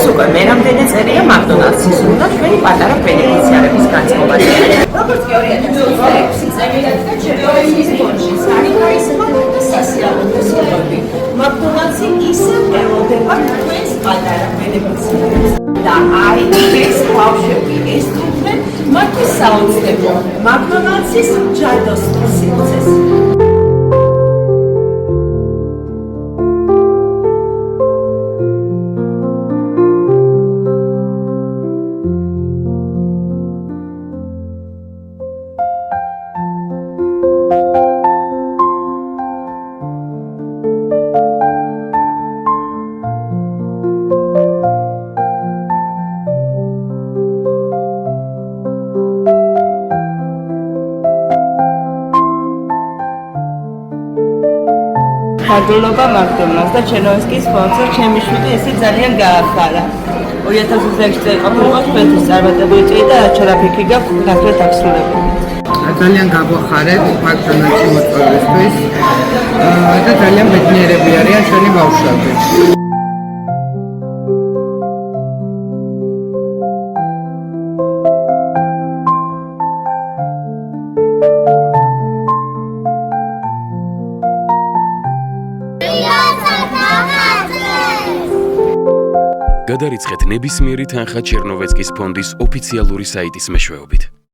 ეს უკვე მერამდენე წერია McDonald's-ის უნდა ჩვენი პატარა ბენეფიციარების განწყობაზე. როგორც კი 2026 წელიწადიდან ჩერნოვცკის ფონდში სანიტარიზება და სასიამოვნო სიტყვები. McDonald's-ი ისევ ელოდება თქვენს პატარა ბენეფიციარებს. და აი ეს ბავშვები ესწრებენ მათთვის საოცრებო McDonald's-ის ჯადოს სივრცეს. Հարգելობა McDonald's და Չերնովցկის სპონსორ ჩემი შვილი ესე ძალიან გაახარა. 2026 წელი ყოფილიყო თქვენთვის წარმატებული წელი და ჩარაფიქრი გაქვთ ნაკლებ აღსრულებული. ძალიან გაგვახარეთ McDonald's-ში მოწვევისთვის და ძალიან ბედნიერები არიან ჩვენი ბავშვები. გადარიცხეთ ნებისმიერი თანხა ჩერნოვცკის ფონდის ოფიციალური საიტის მეშვეობით.